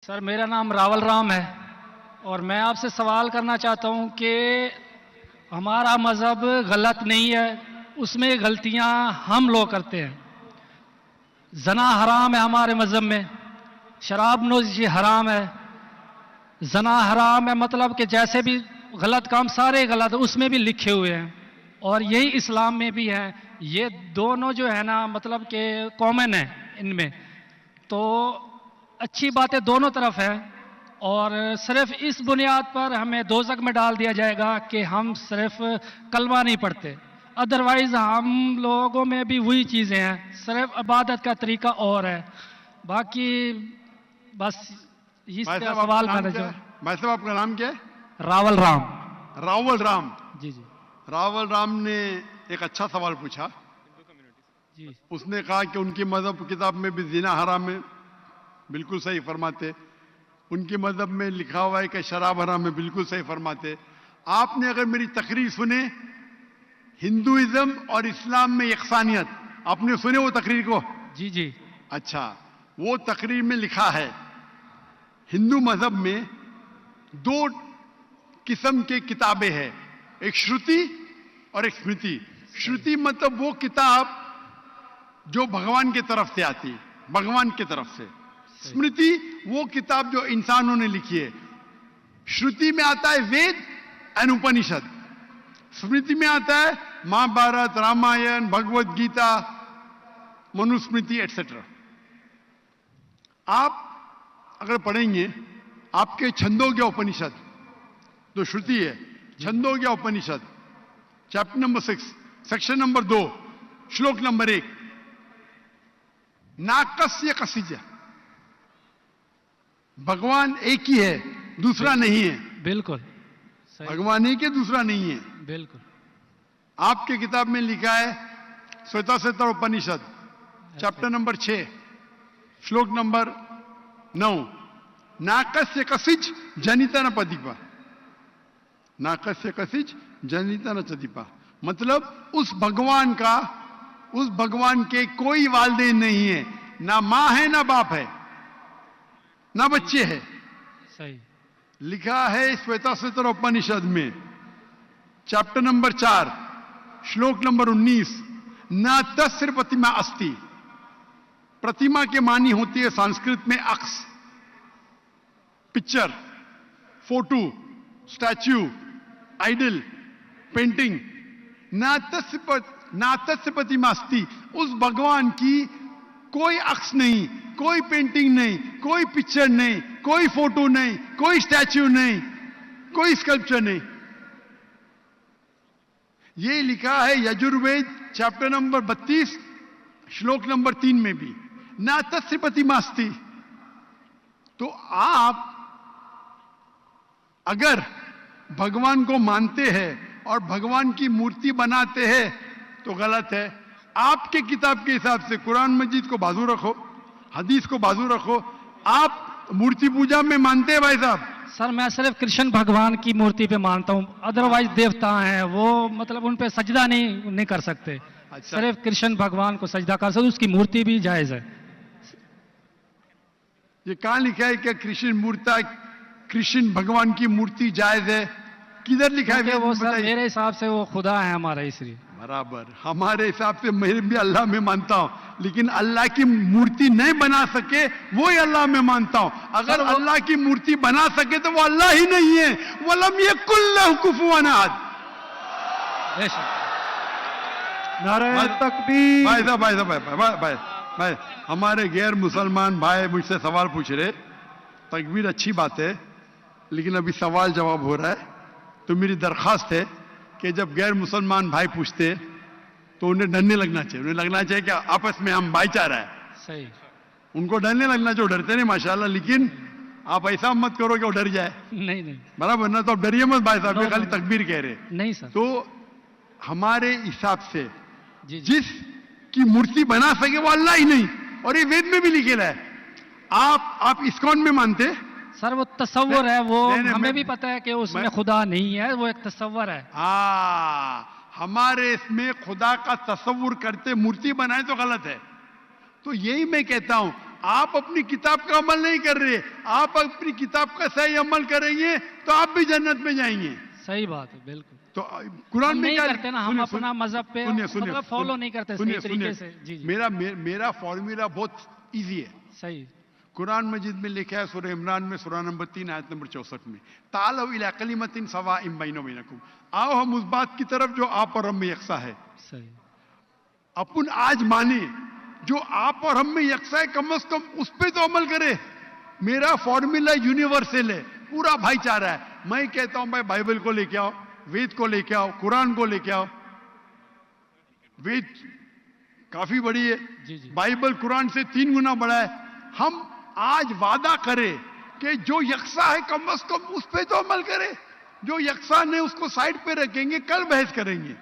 سر میرا نام راول رام ہے اور میں آپ سے سوال کرنا چاہتا ہوں کہ ہمارا مذہب غلط نہیں ہے، اس میں غلطیاں ہم لوگ کرتے ہیں۔ زنا حرام ہے ہمارے مذہب میں، شراب نوشی حرام ہے، زنا حرام ہے، مطلب کہ جیسے بھی غلط کام سارے غلط اس میں بھی لکھے ہوئے ہیں، اور یہی اسلام میں بھی ہے۔ یہ دونوں جو ہے نا مطلب کہ کامن ہے ان میں، تو اچھی باتیں دونوں طرف ہیں، اور صرف اس بنیاد پر ہمیں دوزخ میں ڈال دیا جائے گا کہ ہم صرف کلمہ نہیں پڑھتے، ادروائز ہم لوگوں میں بھی وہی چیزیں ہیں، صرف عبادت کا طریقہ اور ہے۔ باقی بس اس بھائی سے صاحب سوال آپ کا کرنا نام کیا چاہوں۔ ہے؟ بھائی صاحب آپ کا نام کیا ہے؟ راول رام۔ راول رام۔ جی جی راول رام نے ایک اچھا سوال پوچھا۔ جی اس نے کہا کہ ان کی مذہب کتاب میں بھی زنا حرام ہے، بالکل صحیح فرماتے۔ ان کی مذہب میں لکھا ہوا ہے کہ شراب حرام ہے، بالکل صحیح فرماتے۔ آپ نے اگر میری تقریر سنے ہندوازم اور اسلام میں یکسانیت، آپ نے سنے وہ تقریر کو؟ جی جی اچھا، وہ تقریر میں لکھا ہے ہندو مذہب میں دو قسم کے کتابیں ہیں، ایک شروتی اور ایک اسمرتی۔ شروتی مطلب وہ کتاب جو بھگوان کی طرف سے آتی، بھگوان کی طرف سے۔ اسمرتی وہ کتاب جو انسانوں نے لکھی ہے۔ شروتی میں آتا ہے وید اینڈ اپنشد، اسمرتی میں آتا ہے مہا بھارت، رامائن، بھگوت گیتا، منوسمرتی ایٹسٹرا۔ آپ اگر پڑھیں گے آپ کے چھندوگیہ اپنشد جو شروتی ہے، Chhandogya Upanishad chapter number 6 section number 2 شلوک نمبر 1، ناکسیہ کسیجہ، بھگوان ایک ہی ہے، دوسرا نہیں ہے۔ بالکل صحیح، بھگوان ایک ہے، دوسرا نہیں ہے۔ بالکل آپ کی کتاب میں لکھا ہے Savita Upanishad chapter number 6 شلوک number 9، ناکسیہ کسیج جنیتا نہ پدیپا، ناکسیہ کسیج جنیتا نہ چدیپا، مطلب اس بھگوان کا، اس بھگوان کے کوئی والدین نہیں ہے، نہ ماں ہے نہ باپ ہے نہ بچے ہے۔ صحیح، لکھا ہے سویتا اپنشد میں چیپٹر نمبر 4 شلوک نمبر 19، نہ تسر پرتما استی، پرتما کے معنی ہوتی ہے سنسکرت میں عکس، picture, photo, statue, idol, painting. نہ تسر پرتما استی، اس بھگوان کی کوئی عکس نہیں، کوئی پینٹنگ نہیں، کوئی پکچر نہیں، کوئی فوٹو نہیں، کوئی اسٹیچو نہیں، کوئی اسکلپچر نہیں۔ یہ لکھا ہے یجروید چیپٹر نمبر 32 شلوک نمبر 3 میں بھی، نہ تسر پرتما استی۔ تو آپ اگر بھگوان کو مانتے ہیں اور بھگوان کی مورتی بناتے ہیں تو غلط ہے۔ آپ کے کتاب کے حساب سے قرآن مجید کو بازو رکھو، حدیث کو بازو رکھو۔ آپ مورتی پوجا میں مانتے ہیں بھائی صاحب؟ سر میں صرف کرشن بھگوان کی مورتی پہ مانتا ہوں، ادروائز دیوتا ہیں وہ مطلب ان پہ سجدہ نہیں کر سکتے، صرف کرشن بھگوان کو سجدہ کر سکتے، اس کی مورتی بھی جائز ہے۔ یہ کہاں لکھا ہے کہ کرشن بھگوان کی مورتی جائز ہے؟ کدھر لکھا ہے؟ وہ سر میرے حساب سے وہ خدا ہے ہمارا، اس لیے برابر ہمارے حساب سے میں بھی اللہ میں مانتا ہوں، لیکن اللہ کی مورتی نہیں بنا سکے وہی اللہ میں مانتا ہوں۔ اگر اللہ کی مورتی بنا سکے تو وہ اللہ ہی نہیں ہے۔ وَلَمْ يَكُنْ لَهُ كُفُوًا أَحَدٌ۔ بے شک۔ نعرہ تکبیر۔ بھائی ہمارے غیر مسلمان بھائی مجھ سے سوال پوچھ رہے، تکبیر اچھی بات ہے لیکن ابھی سوال جواب ہو رہا ہے، تو میری درخواست ہے کہ جب غیر مسلمان بھائی پوچھتے تو انہیں ڈرنے لگنا چاہیے، انہیں لگنا چاہیے کہ آپس میں ہم بھائی چارہ ہے، صحیح، ان کو ڈرنے لگنا چاہیے، ڈرتے نہیں ماشاءاللہ، لیکن آپ ایسا مت کرو کہ وہ ڈر جائے، نہیں برابر نہ؟ تو آپ ڈریے مت بھائی صاحب، یہ خالی تکبیر کہہ رہے۔ نہیں سر، تو ہمارے حساب سے جی جی جس کی مورتی بنا سکے وہ اللہ ہی نہیں، اور یہ وید میں بھی لکھا ہے۔ آپ اسکون میں مانتے؟ سر وہ تصور ہے، وہ نہیں، ہمیں بھی پتا ہے کہ اس میں خدا نہیں ہے، وہ ایک تصور ہے۔ ہاں، ہمارے اس میں خدا کا تصور کرتے مورتی بنائے تو غلط ہے۔ تو یہی میں کہتا ہوں آپ اپنی کتاب کا عمل نہیں کر رہے، آپ اپنی کتاب کا صحیح عمل کریں گے تو آپ بھی جنت میں جائیں گے. صحیح بات ہے بالکل. تو قرآن ہم میں نہیں کیا کرتے نا، ہم اپنا مذہب پہ مطلب فالو نہیں کرتے صحیح طریقے سے. جی جی میرا فارمولا بہت ایزی ہے. صحیح. قرآن مجید میں لکھا ہے سورہ عمران میں سورہ نمبر 3 آیت نمبر 64 میں، تعالوا الی کلمۃ سواء بیننا وبینکم، آؤ ہم اس بات کی طرف جو آپ اور ہم میں یکساں ہے. صحیح. اپن آج مانے جو آپ اور ہم میں یکساں ہے، کم از کم اس پہ تو عمل کرے. میرا فارمولا یونیورسل ہے، پورا بھائی چارہ ہے. میں کہتا ہوں بھائی بائبل کو لے کے آؤ، وید کو لے کے آؤ، قرآن کو لے کے آؤ. وید کافی بڑی ہے، جی جی. بائبل قرآن سے 3 گنا بڑا ہے. ہم آج وعدہ کرے کہ جو یکساں ہے کم از کم اس پہ تو عمل کرے. جو یکساں نہیں اس کو سائڈ پہ رکھیں گے، کل بحث کریں گے.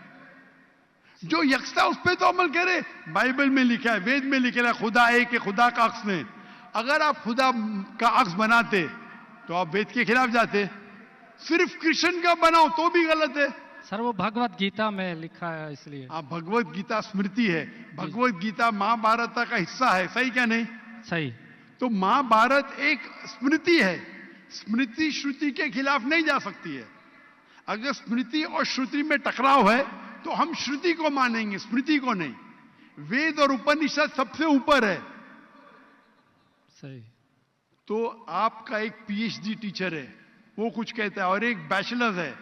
جو یکساں اس پہ تو عمل کرے. بائبل میں لکھا ہے، وید میں لکھا ہے خدا ایک ہے، خدا کا عکس نہیں. اگر آپ خدا کا عکس بناتے تو آپ وید کے خلاف جاتے. صرف کرشن کا بناؤ تو بھی غلط ہے. سر وہ بھگوت گیتا میں لکھا ہے اس لیے. آپ بھگوت گیتا اسمرتی ہے، بھگوت گیتا مہا بھارت کا حصہ ہے، صحیح کیا نہیں؟ صحیح. تو مہا بھارت ایک اسمرتی ہے، اسمرتی شروتی کے خلاف نہیں جا سکتی ہے. اگر اسمرتی اور شروتی میں ٹکراؤ ہے تو ہم شروتی کو مانیں گے، اسمرتی کو نہیں. وید اور اپنشد سب سے اوپر ہے. صحیح. تو آپ کا ایک پی ایچ ڈی ٹیچر ہے، وہ کچھ کہتا ہے، اور ایک بیچلر ہے.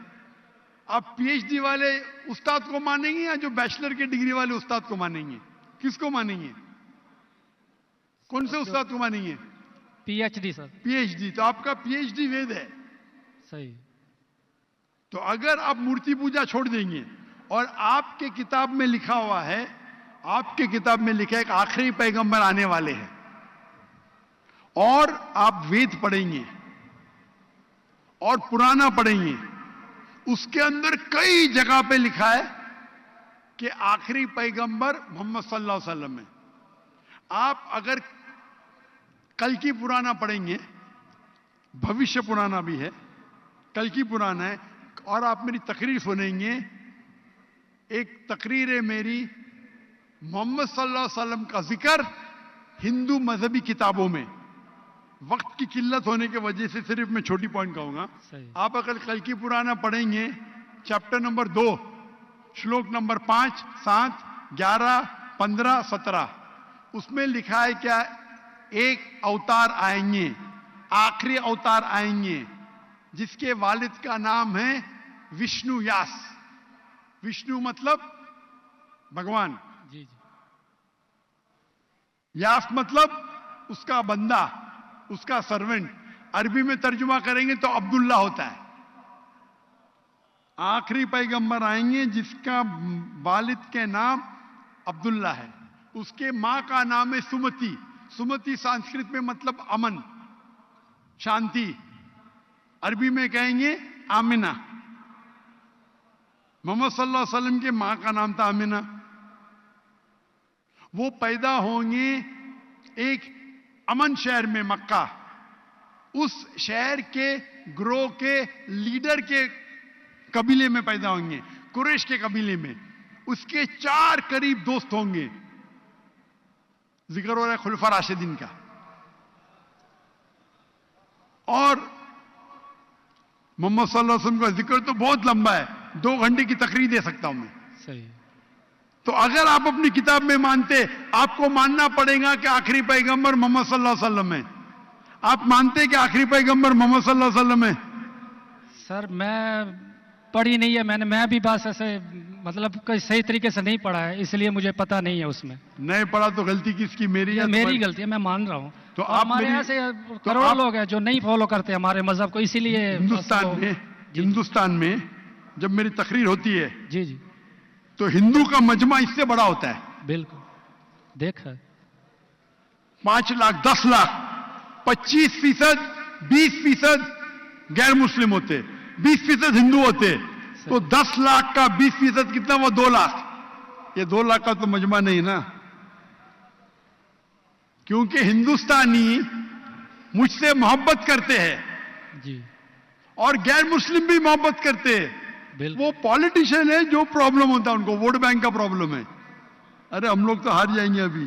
آپ پی ایچ ڈی والے استاد کو مانیں گے یا جو بیچلر کے ڈگری والے استاد کو مانیں گے؟ کس کو مانیں گے؟ کون سے استاد کو مانیں گے؟ P H D sir. P H D. تو آپ کا پی ایچ ڈی وید ہے. صحیح. تو اگر آپ مورتی پوجا چھوڑ دیں گے اور آپ کے کتاب میں لکھا ہوا ہے، آپ کے کتاب میں لکھا ہے کہ آخری پیغمبر آنے والے ہیں، اور آپ وید پڑھیں گے اور پرانا پڑھیں گے، اس کے اندر کئی جگہ پہ لکھا ہے کہ آخری پیغمبر محمد صلی اللہ علیہ وسلم ہے. آپ اگر کل کی پرانا پڑھیں گے، بھوشیہ پرانا بھی ہے، کل کی پرانا ہے، اور آپ میری تقریر سنیں گے. ایک تقریر ہے میری، محمد صلی اللہ علیہ وسلم کا ذکر ہندو مذہبی کتابوں میں. وقت کی قلت ہونے کی وجہ سے صرف میں چھوٹی پوائنٹ کہوں گا. آپ اگر کل کی پرانا پڑھیں گے، چیپٹر نمبر 2، شلوک نمبر 5، 7، 11، 15، 17، اس میں لکھا ہے کیا؟ ایک اوتار آئیں گے، آخری اوتار آئیں گے، جس کے والد کا نام ہے وشنو یاس. وشنو مطلب بھگوان، جی جی. یاس مطلب اس کا بندہ، اس کا سرونٹ. عربی میں ترجمہ کریں گے تو عبداللہ ہوتا ہے. آخری پیغمبر آئیں گے جس کا والد کے نام عبداللہ ہے. اس کے ماں کا نام ہے سمتی. سمتی سنسکرت میں مطلب امن، شانتی. عربی میں کہیں گے آمنہ. محمد صلی اللہ علیہ وسلم کے ماں کا نام تھا آمنہ. وہ پیدا ہوں گے ایک امن شہر میں، مکہ. اس شہر کے گروہ کے لیڈر کے قبیلے میں پیدا ہوں گے، قریش کے قبیلے میں. اس کے 4 قریب دوست ہوں گے. ذکر ہو رہا ہے خلفاء راشدین کا. اور محمد صلی اللہ علیہ وسلم کا ذکر تو بہت لمبا ہے، 2 گھنٹے کی تقریر دے سکتا ہوں میں. صحیح. تو اگر آپ اپنی کتاب میں مانتے، آپ کو ماننا پڑے گا کہ آخری پیغمبر محمد صلی اللہ علیہ وسلم ہے. آپ مانتے کہ آخری پیغمبر محمد صلی اللہ علیہ وسلم ہے؟ سر میں پڑھی نہیں ہے، میں بھی بس ایسے مطلب کوئی صحیح طریقے سے نہیں پڑھا ہے، اس لیے مجھے پتا نہیں ہے. اس میں نہیں پڑھا تو غلطی کس کی؟ میری یا میری غلطی ہے، میں مان رہا ہوں. تو اور آپ ہمارے میری- یہاں سے تو کروڑوں آپ- لوگ ہیں جو نہیں فالو کرتے ہمارے مذہب کو، اسی لیے ہندوستان میں جب میری تقریر ہوتی ہے جی جی تو ہندو کا مجمع اس سے بڑا ہوتا ہے. بالکل دیکھا ہے. 5 لاکھ، 10 لاکھ، 25%، 20% غیر مسلم ہوتے، 20% ہندو ہوتے. تو 10 لاکھ کا 20% کتنا ہوا؟ 2 لاکھ. یہ 2 لاکھ کا تو مجمع نہیں نا، کیونکہ ہندوستانی مجھ سے محبت کرتے ہیں جی اور غیر مسلم بھی محبت کرتے ہیں. بالکل. وہ پالیٹیشین ہے جو پرابلم ہوتا ہے ان کو، ووٹ بینک کا پرابلم ہے. ارے ہم لوگ تو ہار جائیں گے ابھی.